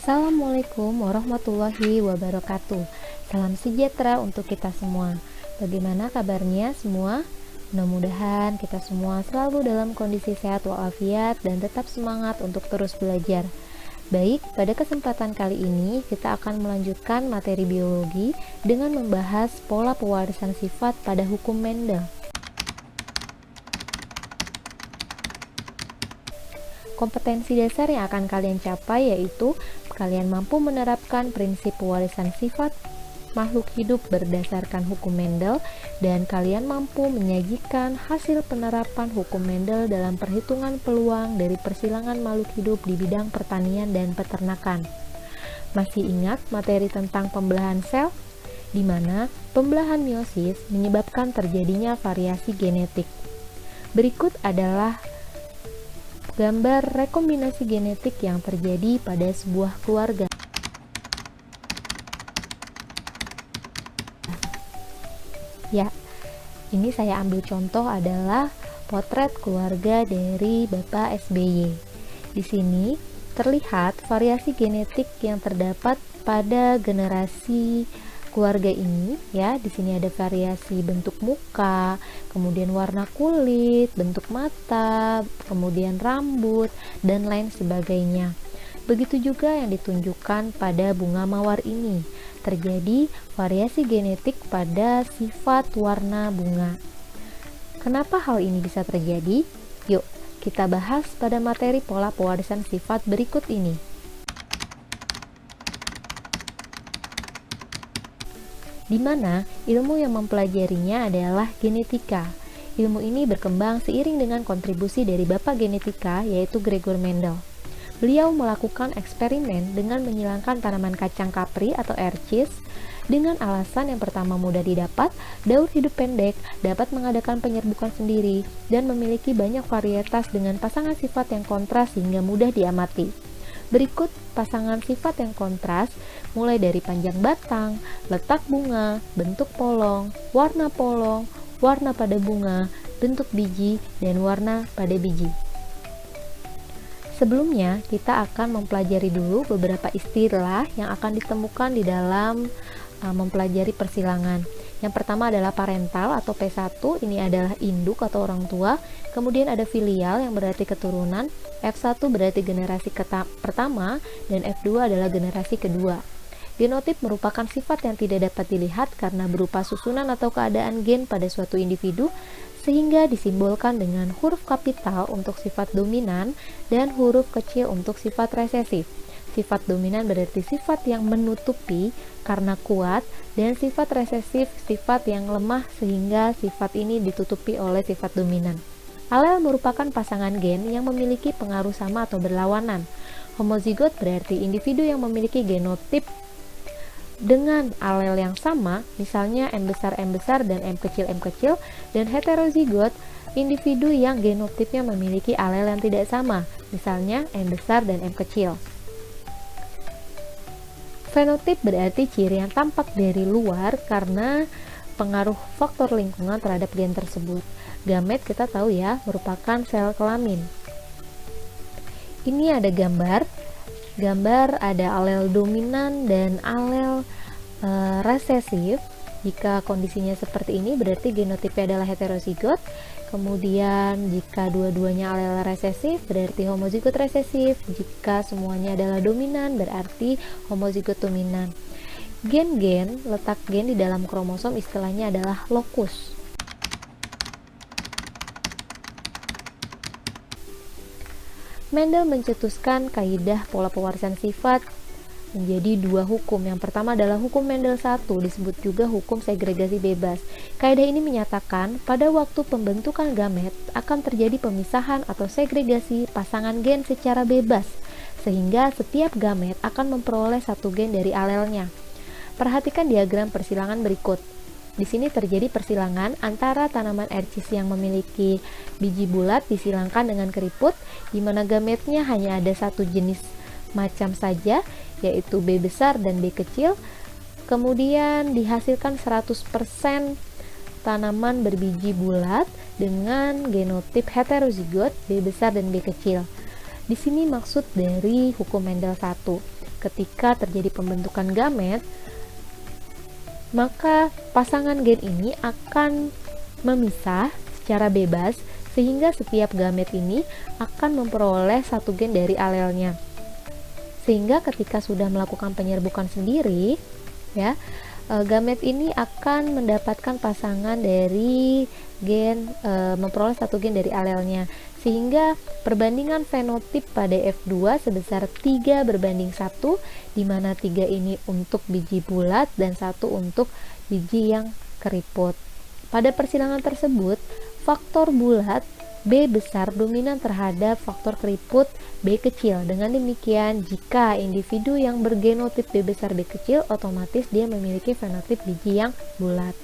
Assalamualaikum warahmatullahi wabarakatuh. Salam sejahtera untuk kita semua. Bagaimana kabarnya semua? Mudah-mudahan kita semua selalu dalam kondisi sehat walafiat dan tetap semangat untuk terus belajar. Baik, pada kesempatan kali ini kita akan melanjutkan materi biologi dengan membahas pola pewarisan sifat pada hukum Mendel. Kompetensi dasar yang akan kalian capai yaitu kalian mampu menerapkan prinsip pewarisan sifat makhluk hidup berdasarkan hukum Mendel, dan kalian mampu menyajikan hasil penerapan hukum Mendel dalam perhitungan peluang dari persilangan makhluk hidup di bidang pertanian dan peternakan. Masih ingat materi tentang pembelahan sel? Di mana pembelahan meiosis menyebabkan terjadinya variasi genetik. Berikut adalah gambar rekombinasi genetik yang terjadi pada sebuah keluarga. Ya, ini saya ambil contoh adalah potret keluarga dari Bapak SBY. Di sini terlihat variasi genetik yang terdapat pada generasi keluarga ini, ya. Di sini ada variasi bentuk muka, kemudian warna kulit, bentuk mata, kemudian rambut, dan lain sebagainya. Begitu juga yang ditunjukkan pada bunga mawar ini. Terjadi variasi genetik pada sifat warna bunga. Kenapa hal ini bisa terjadi? Yuk, kita bahas pada materi pola pewarisan sifat berikut ini. Di mana ilmu yang mempelajarinya adalah genetika. Ilmu ini berkembang seiring dengan kontribusi dari bapak genetika, yaitu Gregor Mendel. Beliau melakukan eksperimen dengan menyilangkan tanaman kacang kapri atau ercis dengan alasan yang pertama mudah didapat, daur hidup pendek, dapat mengadakan penyerbukan sendiri, dan memiliki banyak varietas dengan pasangan sifat yang kontras sehingga mudah diamati. Berikut pasangan sifat yang kontras, mulai dari panjang batang, letak bunga, bentuk polong, warna pada bunga, bentuk biji, dan warna pada biji. Sebelumnya, kita akan mempelajari dulu beberapa istilah yang akan ditemukan di dalam mempelajari persilangan. Yang pertama adalah parental atau P1, ini adalah induk atau orang tua. Kemudian ada filial yang berarti keturunan, F1 berarti generasi pertama, dan F2 adalah generasi kedua. Genotip merupakan sifat yang tidak dapat dilihat karena berupa susunan atau keadaan gen pada suatu individu, sehingga disimbolkan dengan huruf kapital untuk sifat dominan dan huruf kecil untuk sifat resesif. Sifat dominan berarti sifat yang menutupi karena kuat, dan sifat resesif sifat yang lemah sehingga sifat ini ditutupi oleh sifat dominan. Alel merupakan pasangan gen yang memiliki pengaruh sama atau berlawanan. Homozigot berarti individu yang memiliki genotip dengan alel yang sama, misalnya M besar dan M kecil, dan heterozigot individu yang genotipnya memiliki alel yang tidak sama, misalnya M besar dan M kecil. Fenotip berarti ciri yang tampak dari luar karena pengaruh faktor lingkungan terhadap gen tersebut. Gamet kita tahu ya, merupakan sel kelamin. Ini ada gambar ada alel dominan dan alel resesif. Jika kondisinya seperti ini berarti genotipnya adalah heterozigot. Kemudian jika dua-duanya alel resesif berarti homozigot resesif. Jika semuanya adalah dominan berarti homozigot dominan. Gen-gen, letak gen di dalam kromosom istilahnya adalah lokus. Mendel mencetuskan kaidah pola pewarisan sifat menjadi dua hukum. Yang pertama adalah hukum Mendel 1, disebut juga hukum segregasi bebas. Kaidah ini menyatakan pada waktu pembentukan gamet akan terjadi pemisahan atau segregasi pasangan gen secara bebas, sehingga setiap gamet akan memperoleh satu gen dari alelnya. Perhatikan diagram persilangan berikut. Di sini terjadi persilangan antara tanaman ercis yang memiliki biji bulat disilangkan dengan keriput, di mana gametnya hanya ada satu jenis macam saja, yaitu B besar dan B kecil. Kemudian dihasilkan 100% tanaman berbiji bulat dengan genotip heterozigot B besar dan B kecil. Di sini maksud dari hukum Mendel 1. ketika terjadi pembentukan gamet, maka pasangan gen ini akan memisah secara bebas sehingga setiap gamet ini akan memperoleh satu gen dari alelnya. Sehingga ketika sudah melakukan penyerbukan sendiri, ya, gamet ini akan mendapatkan pasangan dari gen, memperoleh satu gen dari alelnya, sehingga perbandingan fenotip pada F2 sebesar 3:1, di mana 3 ini untuk biji bulat dan 1 untuk biji yang keriput. Pada persilangan tersebut, faktor bulat B besar dominan terhadap faktor keriput B kecil. Dengan demikian, jika individu yang bergenotip B besar B kecil, otomatis dia memiliki fenotip biji yang bulat.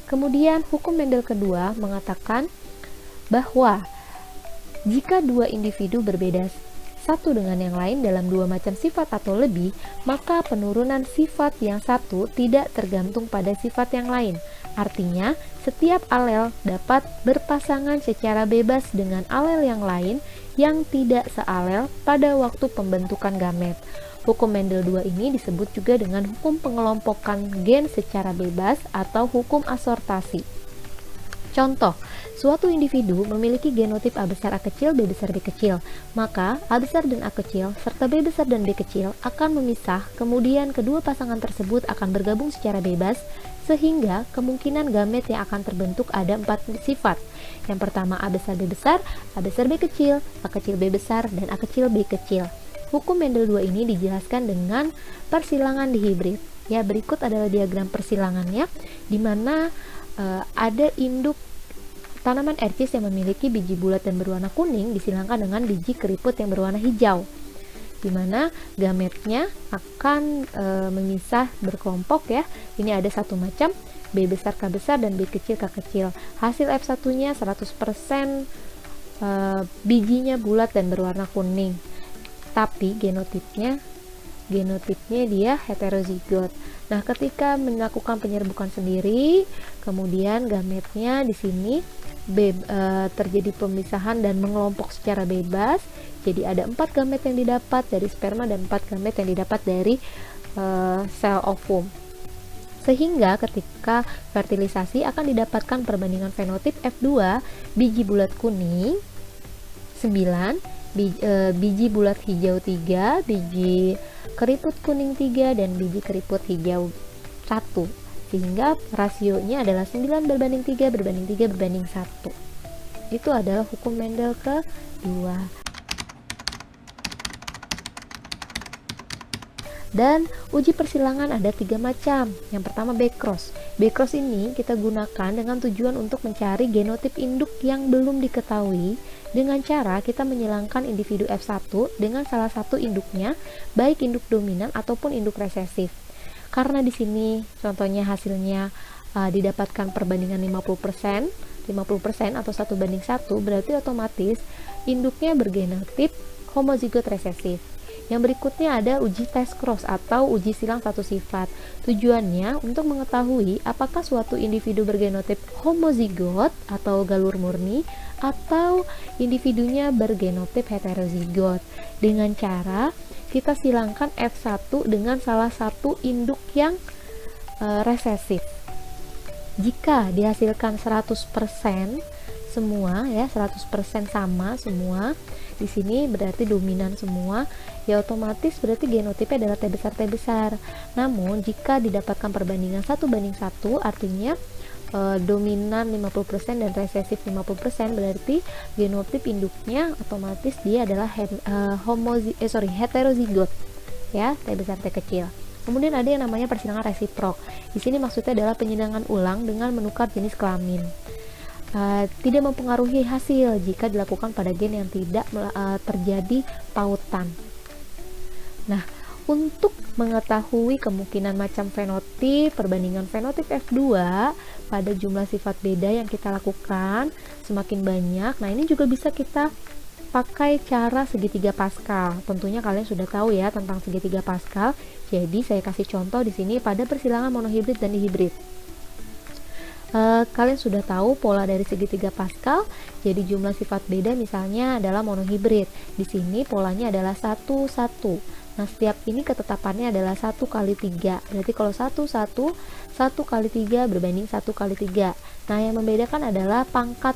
Kemudian, hukum Mendel kedua mengatakan bahwa jika dua individu berbeda satu dengan yang lain dalam dua macam sifat atau lebih, maka penurunan sifat yang satu tidak tergantung pada sifat yang lain. Artinya, setiap alel dapat berpasangan secara bebas dengan alel yang lain yang tidak sealel pada waktu pembentukan gamet. Hukum Mendel 2 ini disebut juga dengan hukum pengelompokan gen secara bebas atau hukum asortasi. Contoh, suatu individu memiliki genotip A besar A kecil, B besar B kecil, maka A besar dan A kecil serta B besar dan B kecil akan memisah, kemudian kedua pasangan tersebut akan bergabung secara bebas, sehingga kemungkinan gamet yang akan terbentuk ada 4 sifat. Yang pertama A besar B besar B kecil, A kecil B besar, dan A kecil B kecil. Hukum Mendel 2 ini dijelaskan dengan persilangan dihibrid. Ya, berikut adalah diagram persilangannya, di mana ada induk tanaman ercis yang memiliki biji bulat dan berwarna kuning disilangkan dengan biji keriput yang berwarna hijau, di mana gametnya akan memisah berkelompok ya. Ini ada satu macam, B besar K besar dan B kecil K kecil. Hasil F1-nya 100% bijinya bulat dan berwarna kuning. Tapi genotipnya dia heterozigot. Nah, ketika melakukan penyerbukan sendiri, kemudian gametnya di sini terjadi pemisahan dan mengelompok secara bebas. Jadi ada 4 gamet yang didapat dari sperma dan 4 gamet yang didapat dari sel ovum. Sehingga ketika fertilisasi akan didapatkan perbandingan fenotip F2, biji bulat kuning 9, biji bulat hijau 3, biji keriput kuning 3, dan biji keriput hijau 1, sehingga rasionya adalah 9:3:1. Itu adalah hukum Mendel kedua. Dan uji persilangan ada 3 macam. Yang pertama B-cross. B-cross ini kita gunakan dengan tujuan untuk mencari genotip induk yang belum diketahui dengan cara kita menyilangkan individu F1 dengan salah satu induknya, baik induk dominan ataupun induk resesif. Karena di sini contohnya hasilnya didapatkan perbandingan 50% atau 1:1, berarti otomatis induknya bergenotip homozigot resesif. Yang berikutnya ada uji test cross atau uji silang satu sifat. Tujuannya untuk mengetahui apakah suatu individu bergenotip homozigot atau galur murni atau individunya bergenotip heterozigot. Dengan cara kita silangkan F1 dengan salah satu induk yang resesif. Jika dihasilkan 100% semua ya, 100% sama semua, di sini berarti dominan semua, ya otomatis berarti genotipnya adalah T besar T besar. Namun jika didapatkan perbandingan 1:1, artinya dominan 50% dan resesif 50%, berarti genotip induknya otomatis dia adalah heterozigot ya, T besar T kecil. Kemudian ada yang namanya persilangan resiprok. Di sini maksudnya adalah penyilangan ulang dengan menukar jenis kelamin. Tidak mempengaruhi hasil jika dilakukan pada gen yang tidak terjadi pautan. Nah, untuk mengetahui kemungkinan macam fenotip, perbandingan fenotip F2 pada jumlah sifat beda yang kita lakukan semakin banyak. Nah, ini juga bisa kita pakai cara segitiga Pascal. Tentunya kalian sudah tahu ya tentang segitiga Pascal. Jadi saya kasih contoh di sini pada persilangan monohibrid dan dihibrid. Kalian sudah tahu pola dari segitiga Pascal. Jadi jumlah sifat beda misalnya adalah monohibrid. Di sini polanya adalah 1, 1. Nah, setiap ini ketetapannya adalah 1 kali 3. Berarti kalau 1, 1, 1 kali 3 berbanding 1 kali 3. Nah, yang membedakan adalah pangkat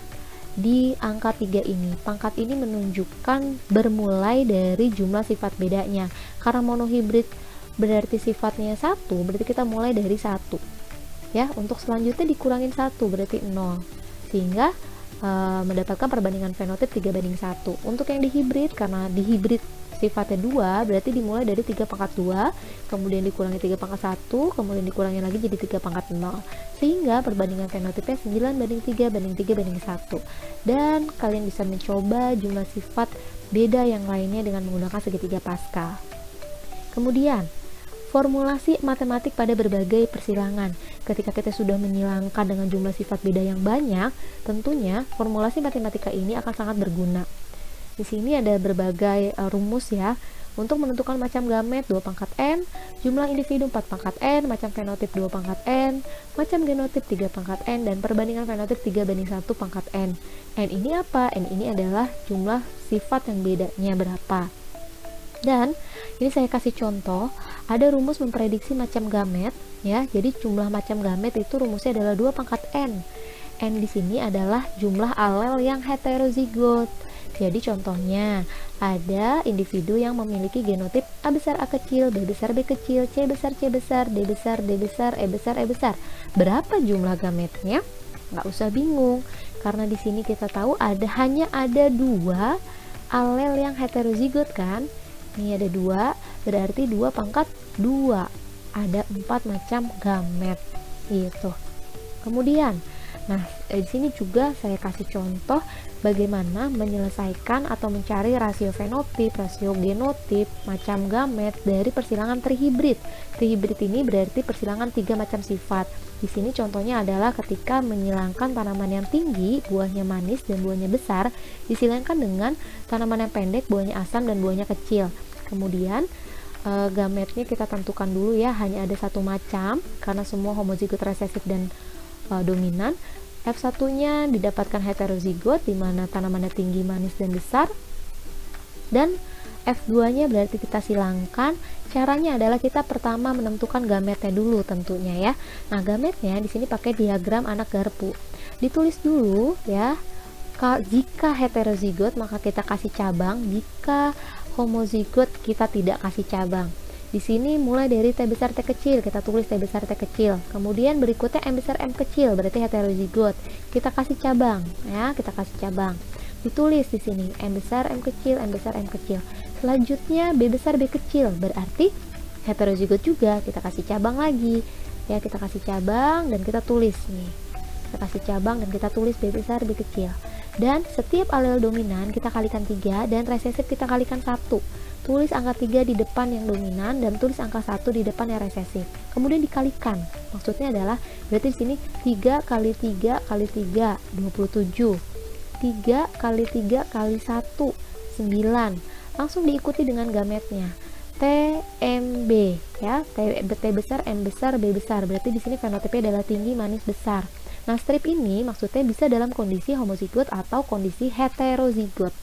di angka 3 ini. Pangkat ini menunjukkan bermulai dari jumlah sifat bedanya. Karena monohibrid berarti sifatnya 1, berarti kita mulai dari 1. Ya, untuk selanjutnya dikurangin 1 berarti 0, sehingga mendapatkan perbandingan fenotip 3:1. Untuk yang dihibrid, karena dihibrid sifatnya 2, berarti dimulai dari 3 pangkat 2, kemudian dikurangi 3 pangkat 1, kemudian dikurangi lagi jadi 3 pangkat 0, sehingga perbandingan fenotipnya 9:3:1. Dan kalian bisa mencoba jumlah sifat beda yang lainnya dengan menggunakan segitiga Pascal. Kemudian formulasi matematik pada berbagai persilangan. Ketika kita sudah menyilangkan dengan jumlah sifat beda yang banyak, tentunya formulasi matematika ini akan sangat berguna. Di sini ada berbagai rumus ya, untuk menentukan macam gamet 2 pangkat n, jumlah individu 4 pangkat n, macam fenotip 2 pangkat n, macam genotip 3 pangkat n, dan perbandingan fenotip 3:1 pangkat n. N ini apa? N ini adalah jumlah sifat yang bedanya berapa. Dan ini saya kasih contoh, ada rumus memprediksi macam gamet ya. Jadi jumlah macam gamet itu rumusnya adalah 2 pangkat n. N di sini adalah jumlah alel yang heterozigot. Jadi contohnya ada individu yang memiliki genotip A besar A kecil, B besar B kecil, C besar C besar, D besar D besar, E besar E besar. Berapa jumlah gametnya? Nggak usah bingung, karena di sini kita tahu hanya ada 2 alel yang heterozigot kan. Ini ada 2, berarti 2 pangkat 2. Ada 4 macam gamet gitu. Kemudian, nah di sini juga saya kasih contoh bagaimana menyelesaikan atau mencari rasio fenotip, rasio genotip, macam gamet dari persilangan trihibrid. Trihibrid ini berarti persilangan 3 macam sifat. Di sini contohnya adalah ketika menyilangkan tanaman yang tinggi, buahnya manis dan buahnya besar, disilangkan dengan tanaman yang pendek, buahnya asam dan buahnya kecil. Kemudian gametnya kita tentukan dulu ya, hanya ada 1 macam karena semua homozigot resesif dan dominan. F1-nya didapatkan heterozigot di mana tanamannya tinggi, manis dan besar. Dan F2-nya berarti kita silangkan. Caranya adalah kita pertama menentukan gametnya dulu tentunya ya. Nah, gametnya di sini pakai diagram anak garpu. Ditulis dulu ya. Jika heterozigot maka kita kasih cabang, jika homozigot kita tidak kasih cabang. Di sini mulai dari T besar T kecil, kita tulis T besar T kecil. Kemudian berikutnya M besar M kecil, berarti heterozigot. Kita kasih cabang ya, kita kasih cabang. Ditulis di sini M besar M kecil, M besar M kecil. Selanjutnya B besar B kecil, berarti heterozigot juga. Kita kasih cabang lagi. Ya, kita kasih cabang dan kita tulis nih. Kita kasih cabang dan kita tulis B besar B kecil. Dan setiap alel dominan kita kalikan 3 dan resesif kita kalikan 1. Tulis angka 3 di depan yang dominan dan tulis angka 1 di depan yang resesif. Kemudian dikalikan. Maksudnya adalah berarti di sini 3 kali 3 kali 3 27. 3 kali 3 kali 1 9. Langsung diikuti dengan gametnya. TMB ya, T besar, M besar, B besar. Berarti di sini fenotipnya adalah tinggi, manis, besar. Nah, strip ini maksudnya bisa dalam kondisi homozigot atau kondisi heterozigot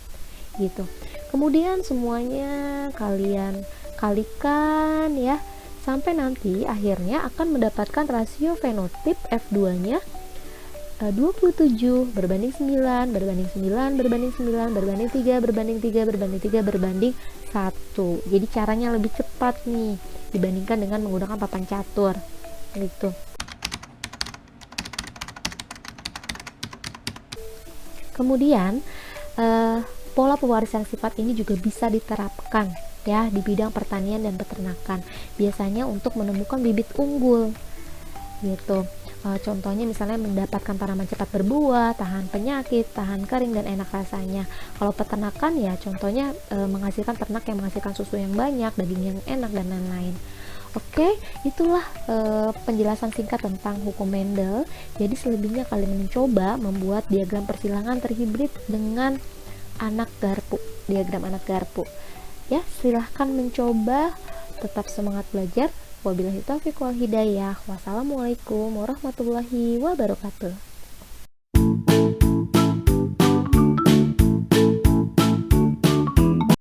gitu. Kemudian semuanya kalian kalikan ya, sampai nanti akhirnya akan mendapatkan rasio fenotip F2-nya 27 berbanding 9 berbanding 9 berbanding 9 berbanding 3 berbanding 3 berbanding 3 berbanding 1. Jadi caranya lebih cepat nih dibandingkan dengan menggunakan papan catur gitu. Kemudian pola pewarisan sifat ini juga bisa diterapkan ya di bidang pertanian dan peternakan, biasanya untuk menemukan bibit unggul gitu. Contohnya misalnya mendapatkan tanaman cepat berbuah, tahan penyakit, tahan kering dan enak rasanya. Kalau peternakan ya contohnya menghasilkan ternak yang menghasilkan susu yang banyak, daging yang enak dan lain-lain. Oke, itulah penjelasan singkat tentang hukum Mendel. Jadi selebihnya kalian mencoba membuat diagram persilangan terhibrid dengan anak garpu, diagram anak garpu. Ya, silahkan mencoba, tetap semangat belajar. Wabillahi taufiq wal hidayah. Wassalamualaikum warahmatullahi wabarakatuh.